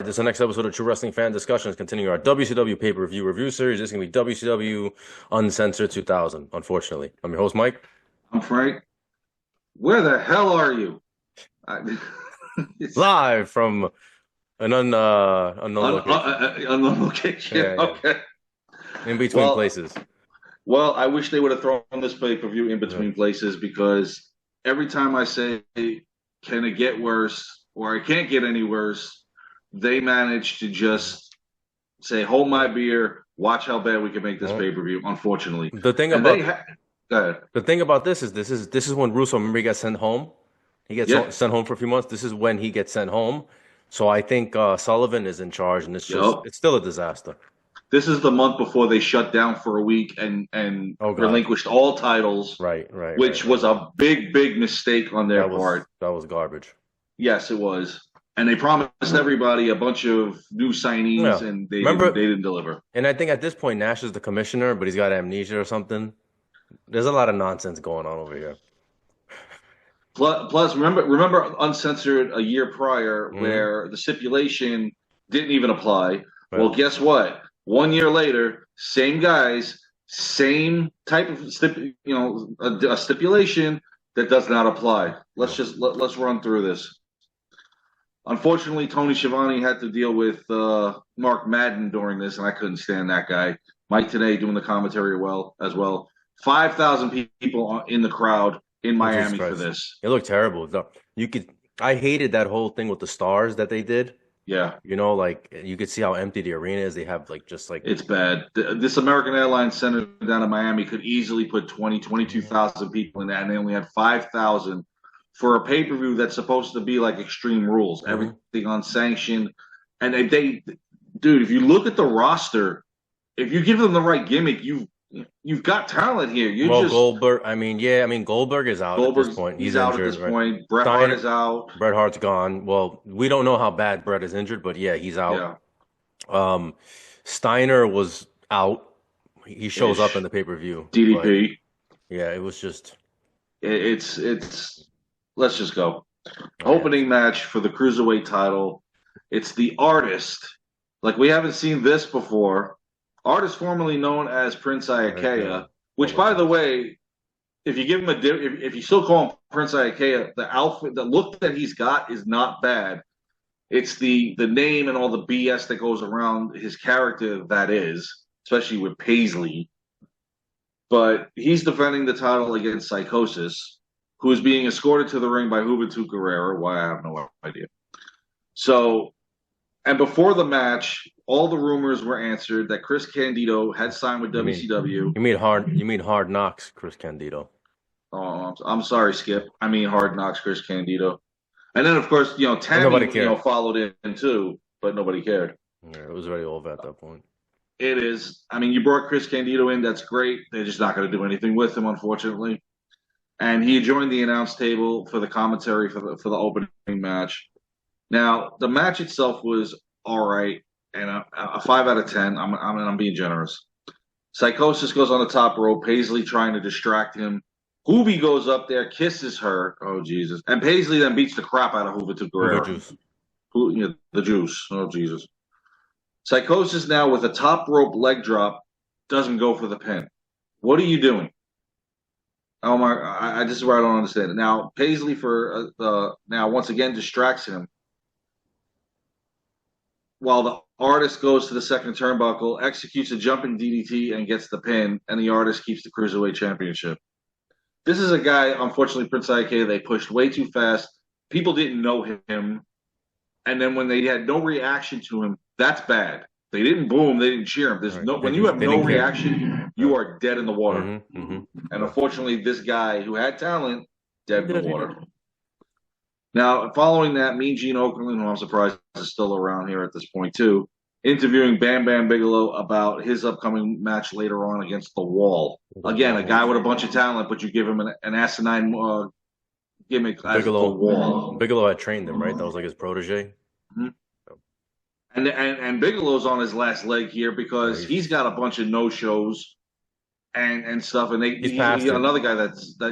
this is the next episode of True Wrestling Fan Discussions, continuing our WCW pay-per-view review series. This is going to be WCW Uncensored 2000, unfortunately. I'm your host, Mike. I'm Frank. Where the hell are you? I, Live from an unknown location. Unknown location. Yeah, yeah. Okay. In between Well, places. well, I wish they would have thrown this pay-per-view in Yeah. between places because every time I say, "Can it get worse?" or "I can't get any worse," they manage to just say, "Hold my beer. Watch how bad we can make this Well, pay-per-view." Unfortunately, the thing and about go ahead. the thing about this is when Russo, remember, he got sent home. He gets Yeah. sent home for a few months. This is when he gets sent home. So I think Sullivan is in charge, and Yup. it's still a disaster. This is the month before they shut down for a week and Oh God. relinquished all titles, Right, right, right, which right. was a big mistake on their part. That was garbage. Yes, it was. And they promised everybody a bunch of new signees, Yeah. and they Remember, didn't deliver. and I think at this point Nash is the commissioner, but he's got amnesia or something. There's a lot of nonsense going on over here. Plus, remember Uncensored a year prior, Hmm. where the stipulation didn't even apply. Yeah. Well, guess what? 1 year later, same guys, same type of a stipulation that does not apply. Yeah. Let's run through this. Unfortunately, Tony Schiavone had to deal with Mark Madden during this, and I couldn't stand that guy. Mike today doing the commentary as well. 5,000 people in the crowd in Oh, Jesus Miami for Christ. this. It looked terrible. You could I hated that whole thing with the stars that they did. Yeah, You know, like you could see how empty the arena is. They have like just like it's bad. This American Airlines Center down in Miami could easily put 22,000 people in that, and they only had 5,000 for a pay-per-view that's supposed to be like Extreme Rules, Mhm. everything unsanctioned. And dude, if you look at the roster, if you give them the right gimmick, you've got talent here. You Well, just Goldberg, Goldberg is out at this Goldberg's point. he's He's out at this injured, right? point. Bret Hart Steiner, is out. Bret Hart's gone. Well, we don't know how bad Bret is injured, but yeah, he's out. Yeah, Um, Steiner was out. He shows up in ish. the pay-per-view, but DDP. yeah, it was just It's let's just go. oh yeah. Opening match for the cruiserweight title. It's the Artist. Like we haven't seen this before. Artist formerly known as Prince Okay. Iakea, Oh which my by the God. way, if you give him if you still call him Prince Iakea, the outfit, the look that he's got is not bad. It's the name and all the BS that goes around his character that is, especially with Paisley. But he's defending the title against Psychosis, who is being escorted to the ring by Juventud Guerrera. Why, I have no idea. So, and before the match, all the rumors were answered that Chris Candido had signed with You mean WCW. you mean Hard Knocks, Chris Candido. Oh, I'm sorry, Skip. I mean Hard Knocks, Chris Candido. And then, of course, But Tammy, nobody cared. followed in too, but nobody cared. Yeah, it was already over at that point. It is. I mean, you brought Chris Candido in. That's great. They're just not going to do anything with him, unfortunately. And he joined the announce table for the commentary for the opening match. Now, the match itself was all right, and a 5 out of 10. I'm being generous. Psychosis goes on the top rope. Paisley trying to distract him. Hoovy goes up there, kisses her. Oh Jesus! And Paisley then beats the crap out of Juventud Uber Guerrera. juice. The juice. Oh Jesus! Psychosis now with a top rope leg drop doesn't go for the pin. What are you doing? Oh my! This is where I don't understand it. Now Paisley for now once again distracts him while the Artist goes to the second turnbuckle, executes a jumping DDT and gets the pin, and the Artist keeps the cruiserweight championship. This is a guy, unfortunately, Prince Iakea, they pushed way too fast. People didn't know him, and then when they had no reaction to him, that's bad. They didn't boo him, they didn't cheer him. There's Right. no when you have They no didn't care. reaction, you are dead in the water. And Yeah. unfortunately, this guy who had talent, He dead in did, the he water. did. Now, following that, Mean Gene Okerlund, who I'm surprised is still around here at this point too, interviewing Bam Bam Bigelow about his upcoming match later on against The Wall. The Again, a guy Wall. with a bunch of talent, but you give him an asinine gimmick as The Bigelow Wall. Bigelow had trained him, right? That was like his protege. Mhm. And Bigelow's on his last leg here Yeah, because he's got a bunch of no shows and stuff, and he's past it. another guy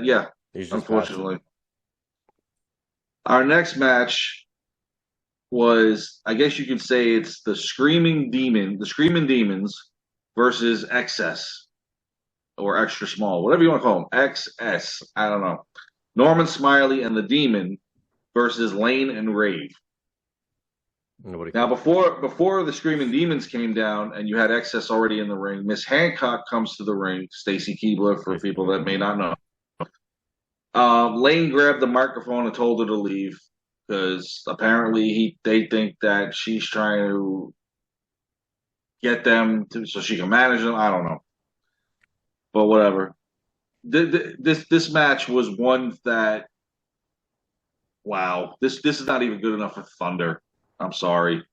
yeah, He's just past it. unfortunately. Our next match was, I guess you could say it's the Screaming Demons versus XS or Extra Small, whatever you want to call them. XS, I don't know. Norman Smiley and the Demon versus Lane and Rave. Nobody Now, cares. before the Screaming Demons came down and you had XS already in the ring, Miss Hancock comes to the ring. Stacy Keibler, for people that may not know. Lane grabbed the microphone and told her to leave because apparently they think that she's trying to get them so she can manage them. I don't know, but whatever. This match was one that, wow, this is not even good enough for Thunder. I'm sorry.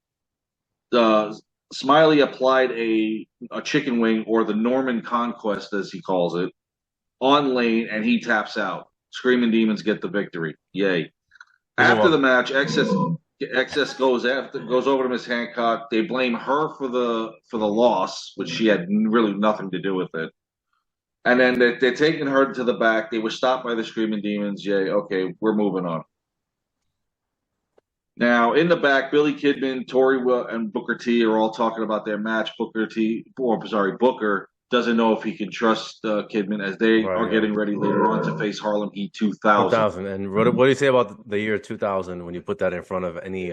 Uh, Smiley applied a chicken wing, or the Norman Conquest as he calls it, on Lane, and he taps out. Screaming Demons get the victory. Yay! After the match, XS goes over to Miss Hancock. They blame her for the loss, which she had really nothing to do with it. And then they're taking her to the back. They were stopped by the Screaming Demons. Yay! Okay, we're moving on. Now in the back, Billy Kidman, Tori, and Booker T are all talking about their match. Booker doesn't know if he can trust Kidman as they are getting ready later on to face Harlem Heat 2000. 2000. And what do you say about the year 2000 when you put that in front of any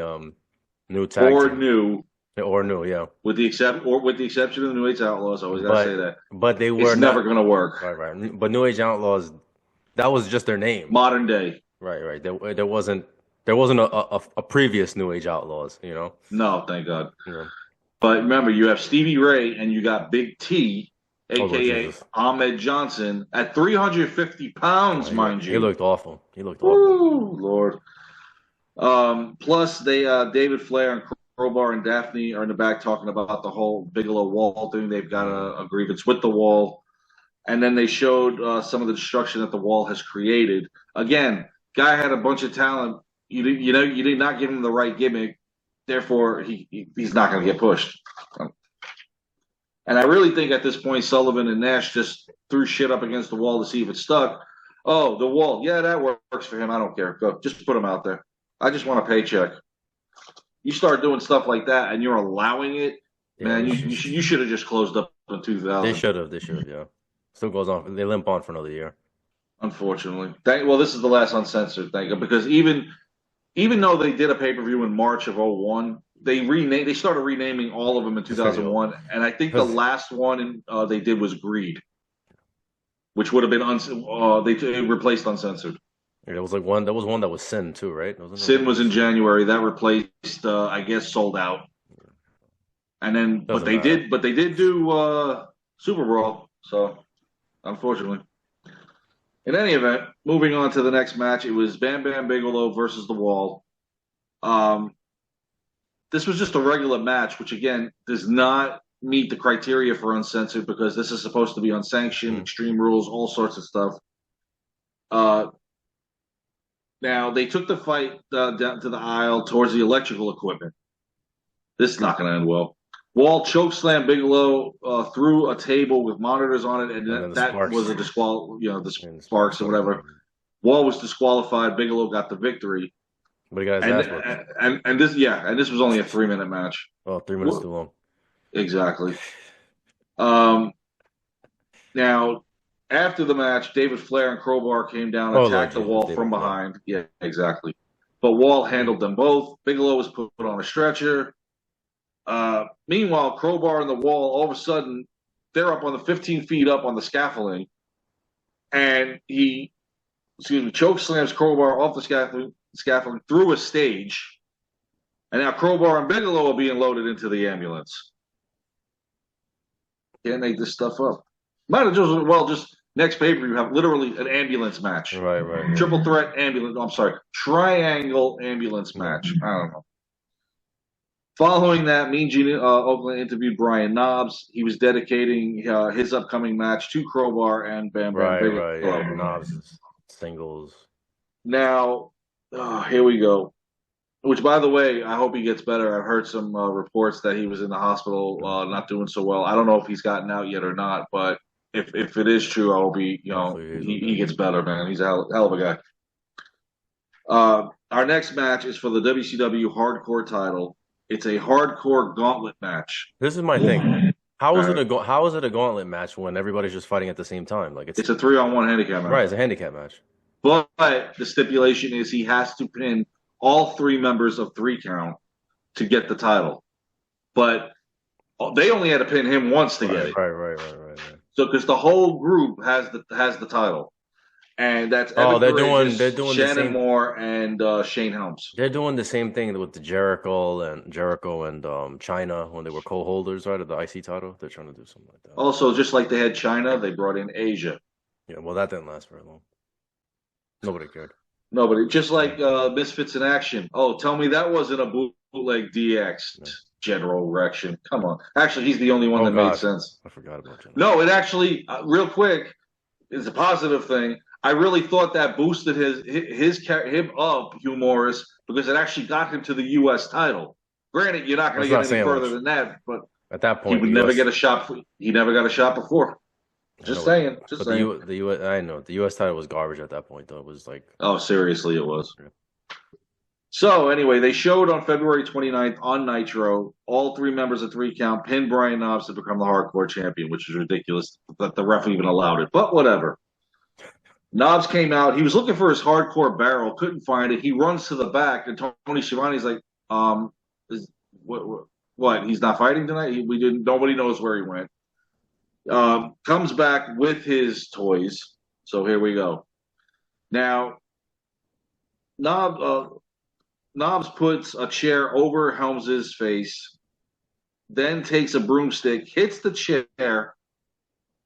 new tag team? Or new, yeah. With the exception of the New Age Outlaws, I always gotta say that. But they were never gonna work. Right. But New Age Outlaws, that was just their name. Modern day. Right. There wasn't a previous New Age Outlaws, you know? No, thank God. Yeah. But remember, you have Stevie Ray and you got Big T, aka Ahmed Johnson, at 350 pounds, mind you. He looked awful. Ooh, Lord. Plus, they David Flair and Crowbar and Daphne are in the back talking about the whole Bigelow Wall thing. They've got a grievance with the Wall. And then they showed some of the destruction that the Wall has created. Again, guy had a bunch of talent. You did not give him the right gimmick. Therefore, he's not going to get pushed. And I really think at this point, Sullivan and Nash just threw shit up against the Wall to see if it stuck. Oh, the Wall. Yeah, that works for him. I don't care. Go. Just put him out there. I just want a paycheck. You start doing stuff like that and you're allowing it, man, you should have just closed up in 2000. They should have, yeah. Still goes on. They limp on for another year. Unfortunately. Well, this is the last Uncensored, thank you. Because even though they did a pay-per-view in March of 01, they started renaming all of them in 2001. And I think the last one they did was Greed, which would have been they replaced Uncensored. There was one that was Sin too, right? Sin was in January. That replaced, I guess, Sold Out. And then, but they did do Super Brawl. So, unfortunately, in any event, moving on to the next match, it was Bam Bam Bigelow versus the Wall. This was just a regular match, which again does not meet the criteria for Uncensored because this is supposed to be unsanctioned, Extreme Rules, all sorts of stuff. Now, they took the fight down to the aisle towards the electrical equipment. This is not going to end well. Wall chokeslammed Bigelow through a table with monitors on it, and that was a the sparks or whatever. Wall was disqualified. Bigelow got the victory. But he got his ass whipped. And this was only a 3-minute match. Oh, 3 minutes too long. Exactly. Now, after the match, David Flair and Crowbar came down and attacked the Wall from behind. Yeah, exactly. But Wall handled them both. Bigelow was put on a stretcher. Meanwhile, Crowbar and the Wall, all of a sudden, they're up on the 15 feet up on the scaffolding. And he choke slams Crowbar off the scaffolding through a stage. And now Crowbar and Bigelow are being loaded into the ambulance. Can't make this stuff up. Might have just next pay-per-view have literally an ambulance match. Right. Triple threat ambulance. I'm sorry. Triangle ambulance match. I don't know. Following that, Mean Gene Oakland interviewed Brian Knobbs. He was dedicating his upcoming match to Crowbar and Bam Bam Bigelow. Right. Yeah. Knobbs singles. Now, here we go. Which, by the way, I hope he gets better. I've heard some reports that he was in the hospital, not doing so well. I don't know if he's gotten out yet or not, but if it is true, I hope he gets better, man. He's a hell of a guy. our next match is for the WCW Hardcore title. It's a hardcore gauntlet match. This is my thing. All right. How is it a gauntlet match when everybody's just fighting at the same time? Like it's It's a 3-on-1 handicap right, match. it's a handicap match. But the stipulation is he has to pin all three members of 3 Count to get the title. But they only had to pin him once to get it. Right. So because the whole group has the title, and that's Oh, Evan Courageous, they're doing the Shannon same. Moore, and Shane Helms. They're doing the same thing with the Jericho and China when they were co-holders, right, of the IC title. They're trying to do something like that. Also, just like they had China, they brought in Asia. Yeah, well, that didn't last very long. Nobody cared. Nobody, just like Misfits in Action. Oh, tell me that wasn't a bootleg DX Yeah. General Erection. Come on. Actually, he's the only one Oh that made God, sense. I forgot about China. No, it actually, real quick, is a positive thing. I really thought that boosted him up, Hugh Morris, because it actually got him to the U.S. title. Granted, you're not going to That's not get any saying further much. than that, but At that he point, would the never U.S. get a shot. He never got a shot before. I Just know, saying. Just but saying. the U.S. I know the U.S. title was garbage at that point, though. It was like, Oh, seriously, it was. yeah. So anyway, they showed on February 29th on Nitro, all three members of 3 Count pinned Brian Knobbs to become the hardcore champion, which is ridiculous that the ref even allowed it. But whatever. Knobbs came out. He was looking for his hardcore barrel, couldn't find it. He runs to the back, and Tony Schiavone's like, is, what? He's not fighting tonight? We didn't. Nobody knows where he went. Comes back with his toys. So here we go. Now, Knobbs puts a chair over Helms's face, then takes a broomstick, hits the chair,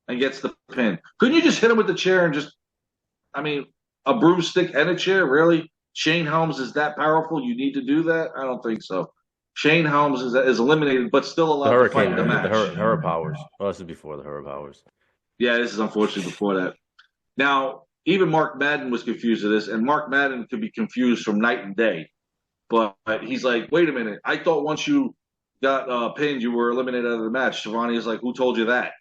and gets the pin. Couldn't you just hit him with the chair and just, I mean, a broomstick and a chair? Really? Shane Helms is that powerful? You need to do that? I don't think so. Shane Helms is eliminated, but still The allowed to fight Hurricane, the the match. Hurricane powers. Oh, this is before the Hurricane powers. Yeah, this is unfortunately before that. Now, even Mark Madden was confused with this, and Mark Madden could be confused from night and day. But he's like, wait a minute. I thought once you got pinned, you were eliminated out of the match. Schiavone is like, who told you that?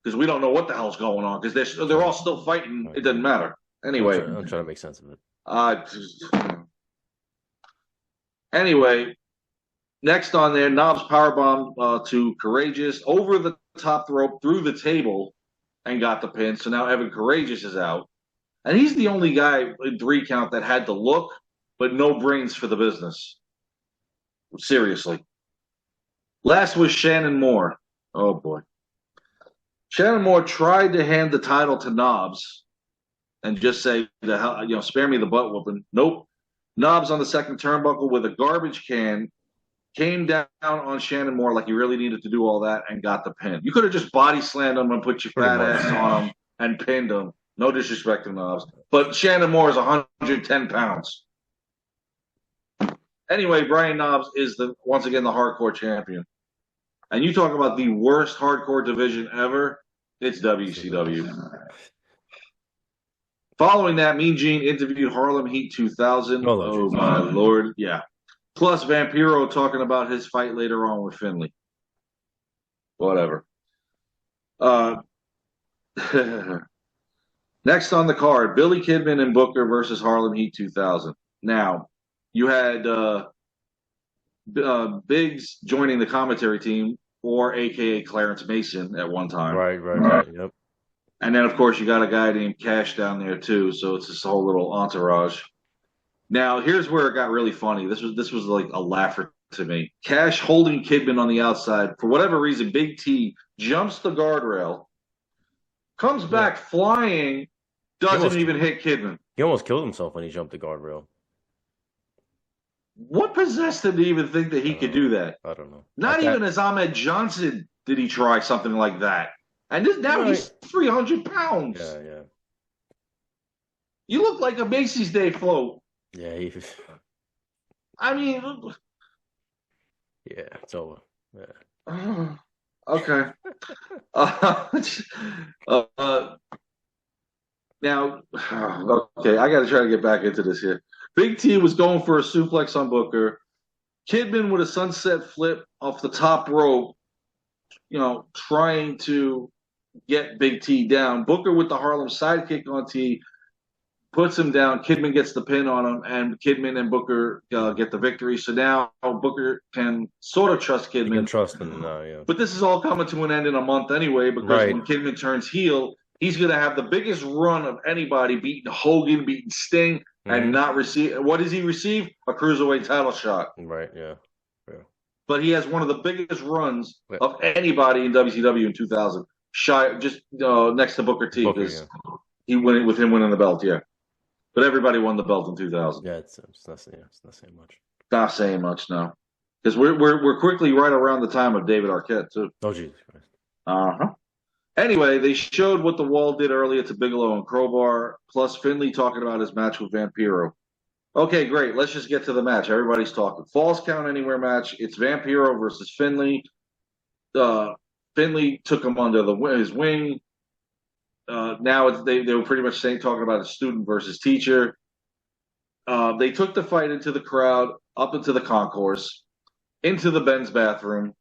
Because we don't know what the hell's going on. Because they're all still fighting. Right. It doesn't matter. Anyway, I'm trying to make sense of it. Anyway, next on there, Knobs powerbomb to Courageous over the top rope through the table and got the pin. So now Evan Courageous is out. And he's the only guy in 3 Count that had the look, but no brains for the business. Seriously. Last was Shannon Moore. Oh, boy. Shannon Moore tried to hand the title to Knobbs and just say, "The hell, spare me the butt whooping." Nope. Knobbs on the second turnbuckle with a garbage can came down on Shannon Moore like he really needed to do all that and got the pin. You could have just body slammed him and put your Pretty fat much. ass on him and pinned him. No disrespect to Knobbs. But Shannon Moore is 110 pounds. Anyway, Brian Knobbs is once again the hardcore champion. And you talk about the worst hardcore division ever, it's WCW. Following that, Mean Gene interviewed Harlem Heat 2000. Oh, my Lord. Yeah. Plus Vampiro talking about his fight later on with Finley. Whatever. Next on the card, Billy Kidman and Booker versus Harlem Heat 2000. Now, you had Biggs joining the commentary team, or a.k.a. Clarence Mason at one time. Right. Yep. And then, of course, you got a guy named Cash down there, too. So it's this whole little entourage. Now, here's where it got really funny. This was like a laugher to me. Cash holding Kidman on the outside. For whatever reason, Big T jumps the guardrail, comes back flying, doesn't even hit Kidman. He almost killed himself when he jumped the guardrail. What possessed him to even think that he could do that? I don't know. Not even as Ahmed Johnson did he try something like that. And now he's 300 pounds. Yeah. You look like a Macy's Day float. Yeah, I mean, yeah, it's over. Yeah. Okay. Now, okay, I got to try to get back into this here. Big T was going for a suplex on Booker. Kidman with a sunset flip off the top rope, trying to get Big T down. Booker with the Harlem sidekick on T. puts him down. Kidman gets the pin on him, and Kidman and Booker get the victory. So now Booker can sort of trust You can Kidman. trust him now, yeah. But this is all coming to an end in a month anyway, because Right. when Kidman turns heel, he's going to have the biggest run of anybody, beating Hogan, beating Sting, and not receive. What does he receive? A cruiserweight title shot. Right, yeah. But he has one of the biggest runs of anybody in WCW in 2000. Just next to Booker T, because he went with him winning the belt, yeah. But everybody won the belt in 2000. Yeah, it's not saying much. Not saying much now, because we're quickly right around the time of David Arquette too. Oh Jesus Christ. Anyway, they showed what the Wall did earlier to Bigelow and Crowbar, plus Finlay talking about his match with Vampiro. Okay, great. Let's just get to the match. Everybody's talking. Falls Count Anywhere match. It's Vampiro versus Finlay. Finlay took him under his wing. Now they were pretty much talking about a student versus teacher. They took the fight into the crowd, up into the concourse, into the men's bathroom,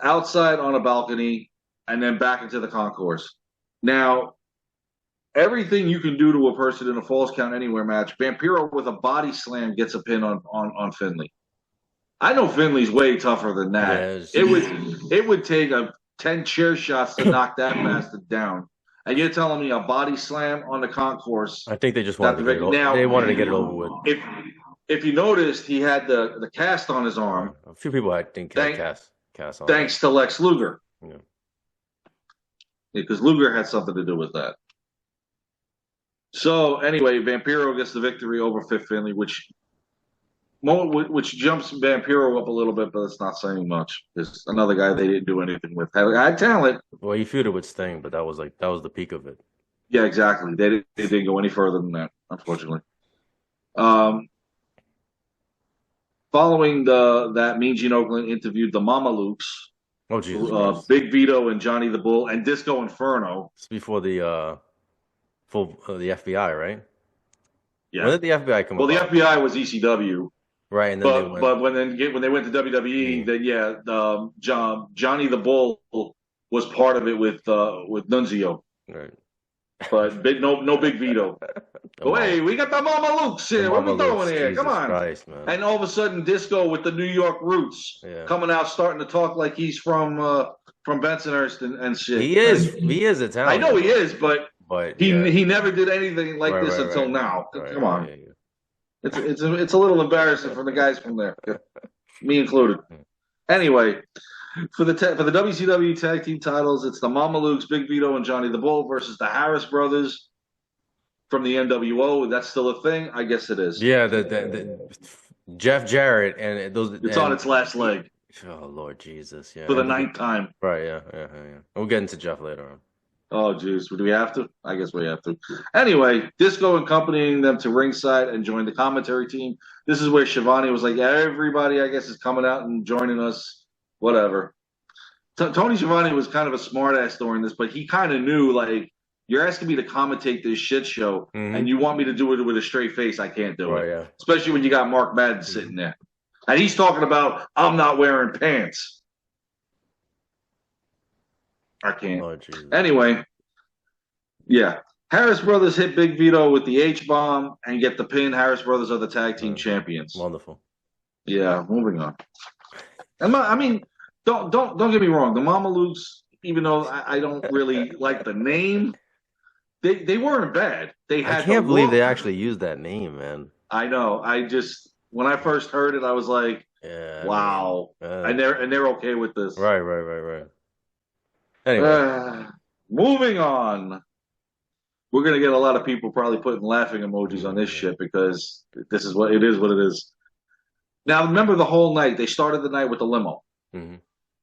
outside on a balcony, and then back into the concourse. Now, everything you can do to a person in a Falls Count Anywhere match, Vampiro with a body slam gets a pin on Finlay. I know Finlay's way tougher than that. Yeah, it would take 10 chair shots to knock that bastard down. And you're telling me a body slam on the concourse? I think they just wanted to get it over. They wanted to get it over with. If you noticed, he had the cast on his arm. A few people I think had cast on. Thanks to Lex Luger. Yeah. Because Luger had something to do with that. So anyway, Vampiro gets the victory over Fifth Finlay, which jumps Vampiro up a little bit, but it's not saying much. There's another guy they didn't do anything with. Had talent. Well, he feuded with Sting, but that was the peak of it. Yeah, exactly. They didn't go any further than that, unfortunately. Following that, Mean Gene Okerlund interviewed the Mamalukes. Oh, Jesus. Big Vito and Johnny the Bull and Disco Inferno. It's before the the FBI, right? Yeah. When did the FBI come? Well, the FBI was ECW. Right, and then but when they went to WWE, then Johnny the Bull was part of it with Nunzio. Right. But no Big Vito. Hey, we got the Mamalukes here. What are we doing here? Jesus Come on. Christ, man. And all of a sudden, Disco with the New York roots coming out, starting to talk like he's from Bensonhurst and shit. He is Italian. I know he is, but he never did anything like this until now. Right, come on. Yeah. It's a little embarrassing for the guys from there, me included. Anyway, for the WCW tag team titles, it's the Mamalukes, Big Vito, and Johnny the Bull versus the Harris Brothers from the NWO. That's still a thing? I guess it is. Yeah, the Jeff Jarrett and those. It's on its last leg. Oh Lord Jesus! Yeah, for the 9th time. Right? Yeah. We'll get into Jeff later on. Oh, geez. Do we have to? I guess we have to. Anyway, Disco accompanying them to ringside and joined the commentary team. This is where Shivani was like, everybody, I guess, is coming out and joining us. Whatever. Tony Schiavone was kind of a smartass during this, but he kind of knew, like, you're asking me to commentate this shit show, and you want me to do it with a straight face. I can't do it. Yeah. Especially when you got Mark Madden sitting there. And he's talking about, I'm not wearing pants. I can't. Oh, anyway, yeah. Harris Brothers hit Big Vito with the H-bomb and get the pin. Harris Brothers are the tag team champions. Wonderful. Yeah, moving on. I mean, don't get me wrong. The Mamalukes, even though I don't really like the name, they weren't bad. I can't believe they actually used that name, man. I know. When I first heard it, I was like, wow. And they're okay with this. Right. Anyway. Moving on. We're going to get a lot of people probably putting laughing emojis on this shit because this is what it is. Now, remember the whole night. They started the night with the limo. Mm-hmm.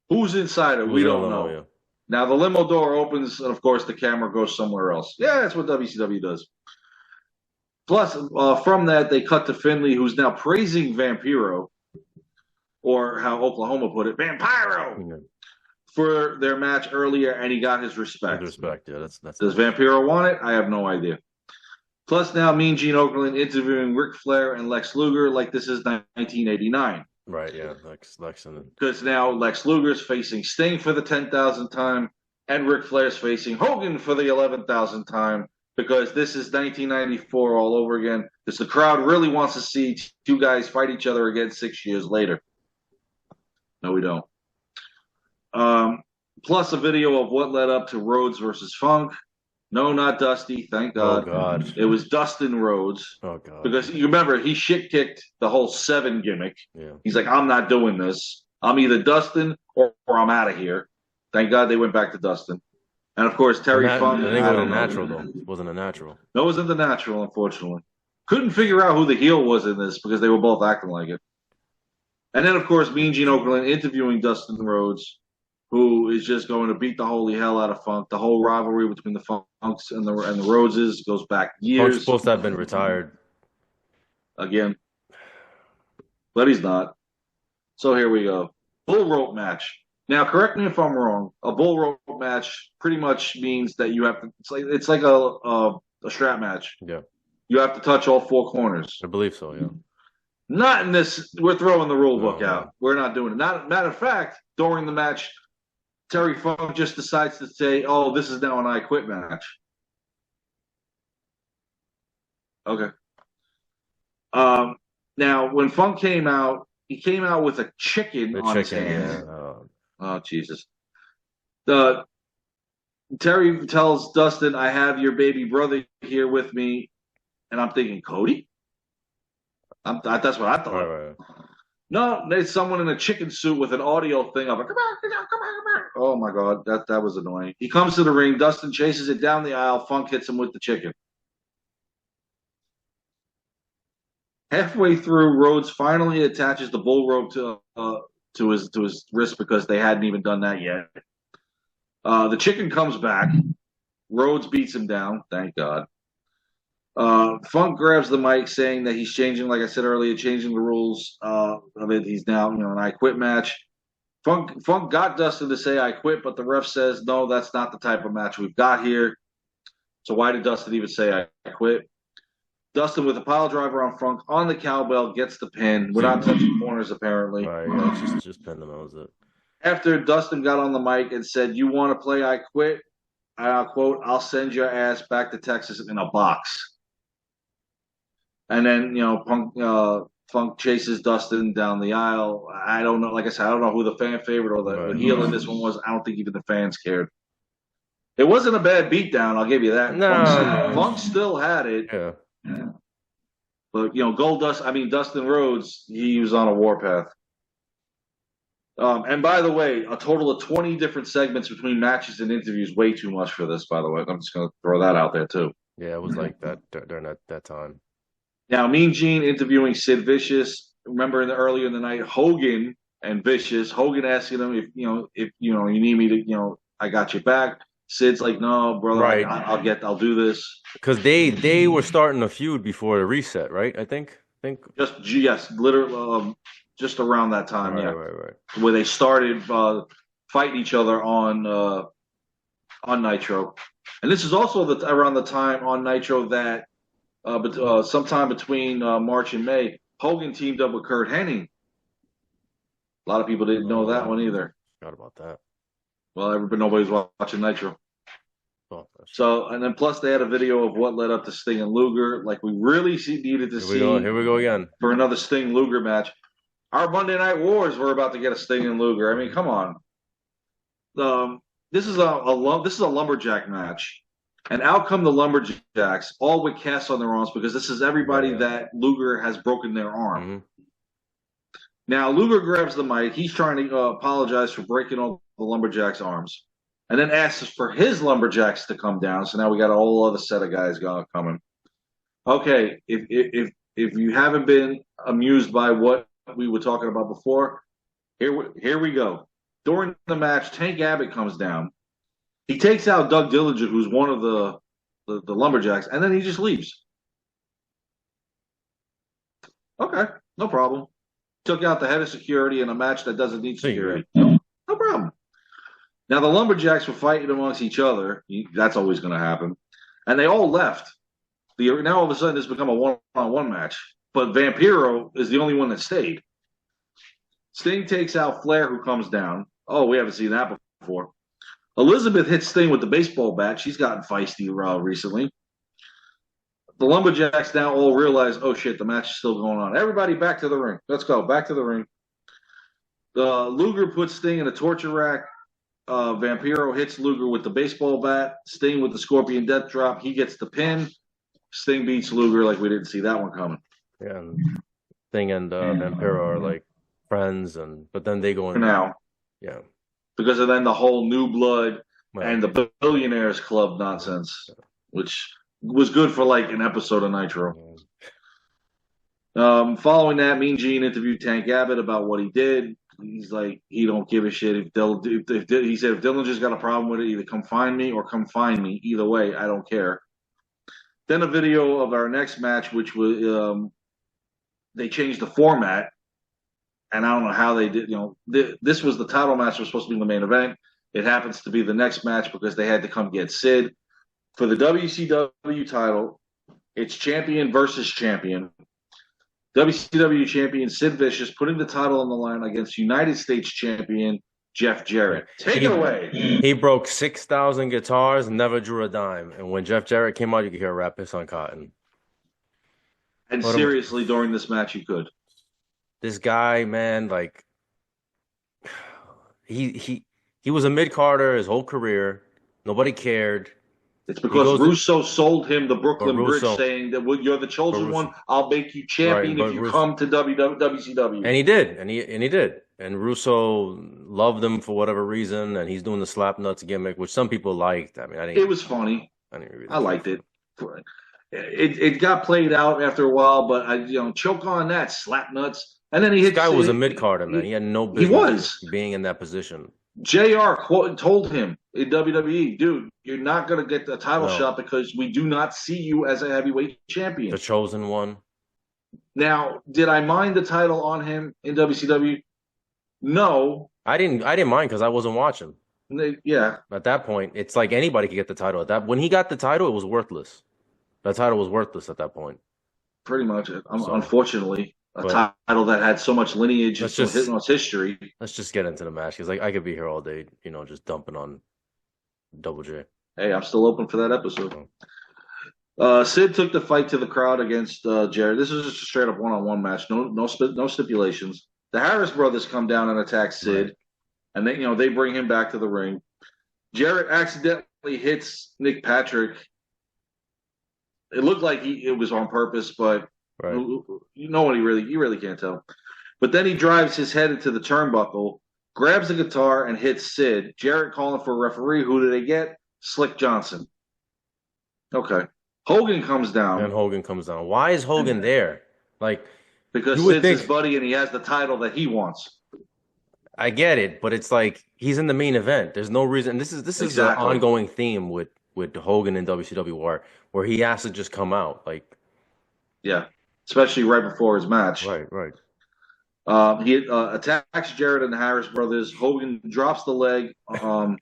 Who's inside it? We don't know. Yeah. Now, the limo door opens, and, of course, the camera goes somewhere else. Yeah, that's what WCW does. Plus, from that, they cut to Finlay, who's now praising Vampiro, or how Oklahoma put it, Vampiro! Mm-hmm. For their match earlier, and he got his respect. Yeah, that's. Does Vampiro want it? I have no idea. Plus, now Mean Gene Okerlund interviewing Ric Flair and Lex Luger like this is 1989. Right, yeah, Lex and because now Lex Luger's facing Sting for the 10,000th time, and Ric Flair's facing Hogan for the 11,000th time. because this is 1994 all over again. Because the crowd really wants to see two guys fight each other again 6 years later. No, we don't. Um, Plus a video of what led up to Rhodes versus Funk. No, not Dusty. Thank Oh God. God. It was Dustin Rhodes. Oh God. Because you remember, he shit kicked the whole 7 gimmick. Yeah. He's like, I'm not doing this. I'm either Dustin or I'm out of here. Thank God they went back to Dustin. And of course, Terry Funk. I think it wasn't natural though. It wasn't a natural. No, it wasn't the natural, unfortunately. Couldn't figure out who the heel was in this because they were both acting like it. And then, of course, Mean Gene Okerlund interviewing Dustin Rhodes, who is just going to beat the holy hell out of Funk. The whole rivalry between the Funks and the Rhodeses goes back years. Funk's supposed to have been retired again, but he's not. So here we go. Bull rope match. Now, correct me if I'm wrong. A bull rope match pretty much means that you have to. It's like a strap match. Yeah. You have to touch all 4 corners. I believe so. Yeah. Not in this. We're throwing the rule book No, out. no. We're not doing it. Matter of fact, during the match, Terry Funk just decides to say, "Oh, this is now an I Quit match." Okay. Now, when Funk came out, he came out with a chicken on his hands. Yeah. Oh, Jesus. Terry tells Dustin, I have your baby brother here with me. And I'm thinking, Cody? That's what I thought. Right. No, there's someone in a chicken suit with an audio thing of, come on. Oh, my God. That was annoying. He comes to the ring. Dustin chases it down the aisle. Funk hits him with the chicken. Halfway through, Rhodes finally attaches the bull rope to his wrist because they hadn't even done that yet. The chicken comes back. Rhodes beats him down. Thank God. Funk grabs the mic, saying that he's changing, like I said earlier, changing the rules of it. He's now, an I Quit match. Funk got Dustin to say I quit, but the ref says no, that's not the type of match we've got here. So why did Dustin even say I quit? Dustin with a pile driver on Funk on the cowbell gets the pin. We're not touching corners apparently. Right. Yeah. Just pin them. That was it. After Dustin got on the mic and said, "You want to play I Quit?" I'll quote, "I'll send your ass back to Texas in a box." And then, Funk chases Dustin down the aisle. I don't know. Like I said, I don't know who the fan favorite or the heel in this one was. I don't think even the fans cared. It wasn't a bad beatdown. I'll give you that. No. Funk still had it. Yeah. But, Dustin Rhodes, he was on a warpath. And by the way, a total of 20 different segments between matches and interviews, way too much for this, by the way. I'm just going to throw that out there, too. Yeah, it was like that during that time. Now, Mean Gene interviewing Sid Vicious. Remember earlier in the night, Hogan and Vicious. Hogan asking him if you need me to, I got your back. Sid's like, no, brother, right. I'll do this. Because they were starting a feud before the reset, right? I think. Literally, just around that time, right. Where they started fighting each other on Nitro, and this is also around the time on Nitro that, sometime between March and May, Hogan teamed up with Kurt Hennig. A lot of people didn't know that one either. Forgot about that. Well, nobody's watching Nitro. Oh, so, and then plus they had a video of what led up to Sting and Luger. Like, we really needed to see. Here we go again. For another Sting Luger match. Our Monday Night Wars, we're about to get a Sting and Luger. I mean, come on. This is a lumberjack match. And out come the lumberjacks, all with casts on their arms, because this is everybody that Luger has broken their arm. Mm-hmm. Now, Luger grabs the mic. He's trying to apologize for breaking all the lumberjacks' arms. And then asks for his lumberjacks to come down. So now we got a whole other set of guys coming. Okay, if you haven't been amused by what we were talking about before, here we go. During the match, Tank Abbott comes down. He takes out Doug Dillinger, who's one of the lumberjacks, and then he just leaves. Okay, no problem. Took out the head of security in a match that doesn't need security. No problem. Now, the lumberjacks were fighting amongst each other. That's always going to happen. And they all left. Now, all of a sudden, it's become a one-on-one match. But Vampiro is the only one that stayed. Sting takes out Flair, who comes down. Oh, we haven't seen that before. Elizabeth hits Sting with the baseball bat. She's gotten feisty recently. the Lumberjacks now all realize, oh shit, the match is still going on. Everybody back to the ring. Let's go. Back to the ring. Luger puts Sting in a torture rack. Vampiro hits Luger with the baseball bat. Sting with the Scorpion Death Drop. He gets the pin. Sting beats Luger like we didn't see that one coming. Yeah, and Sting and Vampiro are like friends, but then they go in now. Yeah. Because of then the whole New Blood and the Billionaires Club nonsense, which was good for like an episode of Nitro. Following that, Mean Gene interviewed Tank Abbott about what he did. He's like, he don't give a shit. He said, if Dillinger's got a problem with it, either come find me or come find me. Either way, I don't care. Then a video of our next match, which was they changed the format, and I don't know how they did. This was the title match. Was supposed to be the main event. It happens to be the next match because they had to come get Sid for the WCW title. It's champion versus champion. WCW champion Sid Vicious putting the title on the line against United States champion Jeff Jarrett. Take it away. He broke 6,000 guitars and never drew a dime. And when Jeff Jarrett came out, you could hear a rat piss on cotton. And seriously, during this match, you could. This guy, man, like he was a mid-carder his whole career. Nobody cared. It's because Russo sold him the Brooklyn Bridge, saying that you're the chosen one. I'll make you champion if you come to WCW. And he did, and he did. And Russo loved him for whatever reason, and he's doing the slap nuts gimmick, which some people liked. I mean, it was funny. I liked it. It got played out after a while, but choke on that slap nuts, and then he hit. This guy was a mid carder, man. He had no business being in that position. JR told him in WWE, dude, you're not going to get the title shot because we do not see you as a heavyweight champion. The chosen one. Now, did I mind the title on him in WCW? No. I didn't mind because I wasn't watching. Yeah. At that point, it's like anybody could get the title. When he got the title, it was worthless. That title was worthless at that point. Pretty much. Unfortunately. Title that had so much lineage and history. Let's just get into the match because I could be here all day, just dumping on Double J. Hey, I'm still open for that episode. Sid took the fight to the crowd against Jarrett. This is just a straight up one-on-one match. No stipulations. The Harris brothers come down and attack Sid, and they bring him back to the ring. Jarrett accidentally hits Nick Patrick. It looked like it was on purpose, but. Right. You really can't tell. But then he drives his head into the turnbuckle, grabs the guitar, and hits Sid. Jarrett calling for a referee. Who do they get? Slick Johnson. Okay. Hogan comes down. Why is Hogan there? Because Sid's his buddy and he has the title that he wants. I get it, but it's like he's in the main event. There's no reason. This is an ongoing theme with Hogan and WCW where he has to just come out. Yeah. Especially right before his match. Right. He attacks Jarrett and the Harris brothers. Hogan drops the leg, and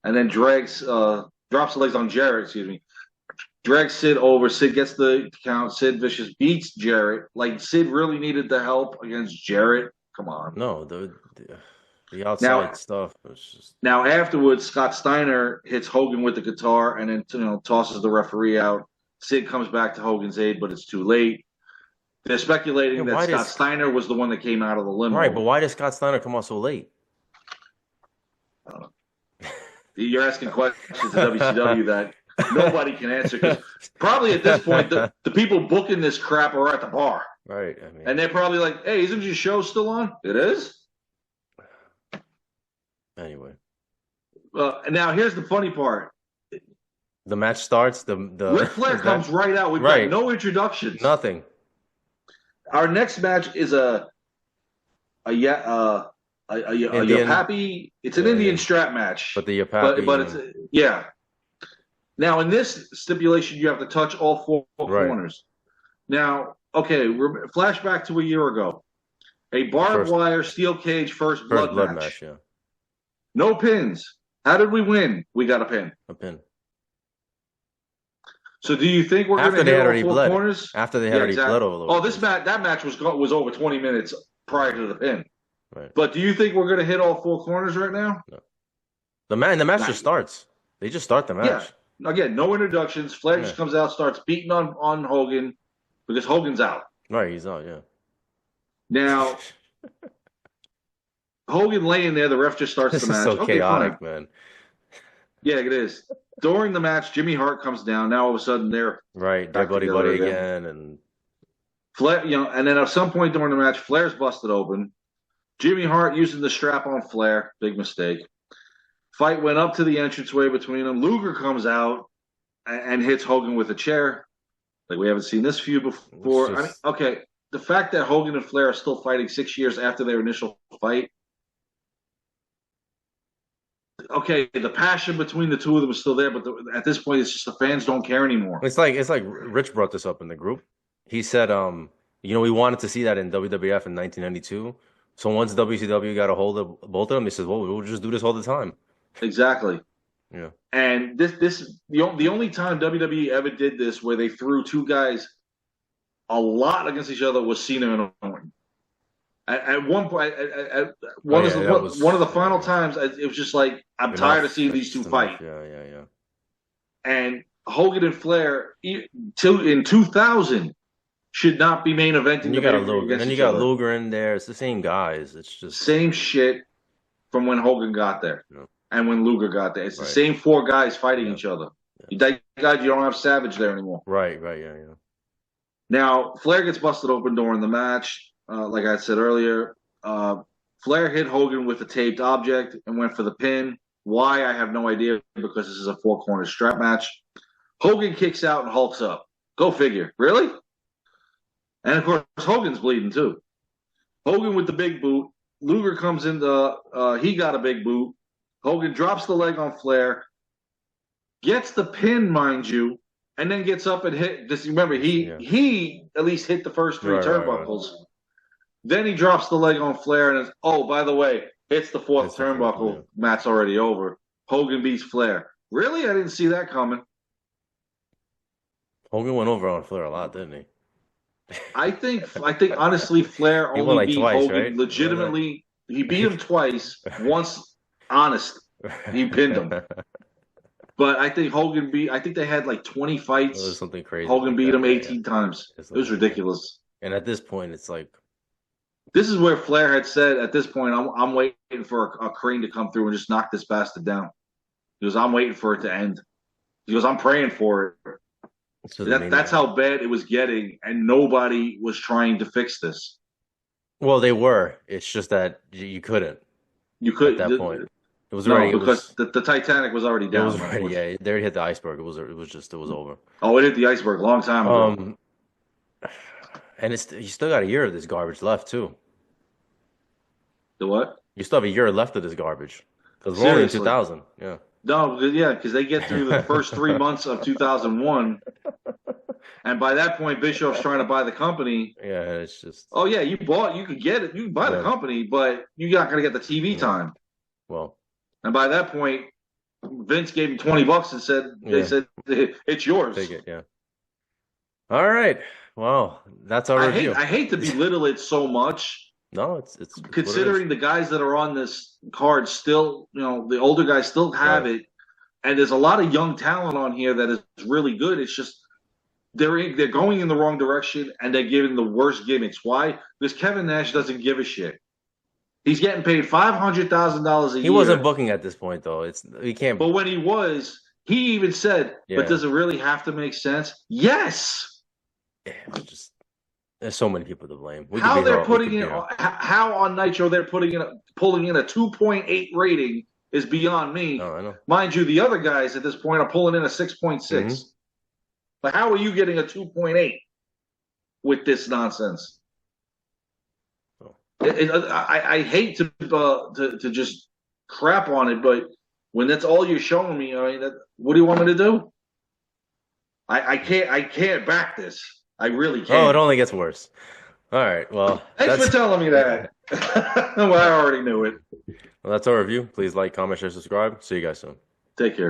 then drops the legs on Jarrett. Excuse me. Drags Sid over. Sid gets the count. Sid Vicious beats Jarrett. Sid really needed the help against Jarrett. Come on. No, the outside stuff. Now afterwards, Scott Steiner hits Hogan with the guitar and then tosses the referee out. Sid comes back to Hogan's aid, but it's too late. They're speculating that Scott Steiner was the one that came out of the limo. Right, but why did Scott Steiner come out so late? I don't know. You're asking questions to WCW that nobody can answer because probably at this point the people booking this crap are at the bar. Right. And they're probably like, hey, isn't your show still on? It is? Anyway. Now here's the funny part. The match starts. Ric Flair comes right out. We've got no introductions. Nothing. Our next match is a Yapapi. It's an Indian strap match. But the Yapapi. But it's Now in this stipulation, you have to touch all four corners. Now, okay, flashback to a year ago. A barbed wire steel cage first blood match. Yeah. No pins. How did we win? We got a pin. A pin. So do you think we're going to hit all four corners? After they had already bled over. That match was over 20 minutes prior to the pin. Right. But do you think we're going to hit all four corners right now? No. The match just starts. They just start the match. Again, no introductions. Flair Yeah. just comes out, starts beating on Hogan because Hogan's out. Right, he's out, yeah. Now, Hogan laying there, the ref just starts the This is match. so Okay, fine. chaotic, man. Yeah, it is. During the match, Jimmy Hart comes down. Now all of a sudden they're Right, they're back buddy together buddy again. again, and Flair, and then at some point during the match, Flair's busted open. Jimmy Hart using the strap on Flair, big mistake. Fight went up to the entranceway between them. Luger comes out and hits Hogan with a chair. Like we haven't seen this feud it's before. I mean, just okay, the fact that Hogan and Flair are still fighting 6 years after their initial fight. Okay, the passion between the two of them is still there, but at this point, it's just the fans don't care anymore. it's like Rich brought this up in the group. He said, we wanted to see that in WWF in 1992. So once WCW got a hold of both of them, he says, "Well, we'll just do this all the time." Exactly. Yeah. And the only time WWE ever did this where they threw two guys a lot against each other was Cena and Orton. At one point, Oh yeah, that was one of the final times, it was just like I'm tired of enough. seeing That's these two just enough. fight. Yeah. And Hogan and Flair in 2000 should not be main eventing And the you got a pay-per-view Luger, and against then you each got other. Luger in there. It's the same guys. It's just Same shit from when Hogan got there and when Luger got there. It's the right. same four guys fighting Yeah. each other. Yeah. Thank God you don't have Savage there anymore. Right, yeah. Now, Flair gets busted open during the match. Like I said earlier, Flair hit Hogan with a taped object and went for the pin. Why, I have no idea because this is a four-corner strap match. Hogan kicks out and hulks up. Go figure. Really? And, of course, Hogan's bleeding, too. Hogan with the big boot. Luger comes in he got a big boot. Hogan drops the leg on Flair, gets the pin, mind you, and then gets up and hit. Just remember, he at least hit the first three turnbuckles. Right. Then he drops the leg on Flair, and by the way, it's the fourth turnbuckle. Match already over. Hogan beats Flair. Really? I didn't see that coming. Hogan went over on Flair a lot, didn't he? I think honestly, Flair only beat twice, Hogan right? Legitimately. He beat him twice. Once, honest, he pinned him. But I think I think they had like 20 fights. It was something crazy. Hogan beat him 18 times. It was ridiculous. And at this point, it's like. This is where Flair had said, at this point, I'm waiting for a crane to come through and just knock this bastard down. He goes, I'm waiting for it to end. He goes, I'm praying for it. So that's how bad it was getting, and nobody was trying to fix this. Well, they were. It's just that you couldn't. You couldn't at that point. It was already because the Titanic was already down. It was already, yeah. They already hit the iceberg. It was over. Oh, it hit the iceberg a long time ago. And you still got a year of this garbage left too. The what? You still have a year left of this garbage because we're only in 2000. Yeah. No, yeah, because they get through the first 3 months of 2001, and by that point, Bischoff's trying to buy the company. Yeah, it's just. Oh yeah, you could get it. You can buy the company, but you're not going to get the TV time. Well. And by that point, Vince gave him $20 and said, "They said it's yours." Take it, yeah. All right. Well, that's our review. I hate to belittle it so much. No, it's considering the guys that are on this card still, the older guys still have it, and there's a lot of young talent on here that is really good. It's just they're going in the wrong direction and they're giving the worst gimmicks. Why? Because Kevin Nash doesn't give a shit. He's getting paid $500,000 a year. He wasn't booking at this point though. He can't. But when he was, he even said, "But does it really have to make sense?" Yes. Yeah, there's so many people to blame. How on Nitro they're pulling in a 2.8 rating is beyond me. Oh, I know. Mind you, the other guys at this point are pulling in a 6.6. Mm-hmm. But how are you getting a 2.8 with this nonsense? Oh. I hate to just crap on it, but when that's all you're showing me, what do you want me to do? I can't back this. I really can't. Oh, it only gets worse. All right. Well, thanks for telling me that. Well, I already knew it. Well, that's our review. Please like, comment, share, subscribe. See you guys soon. Take care.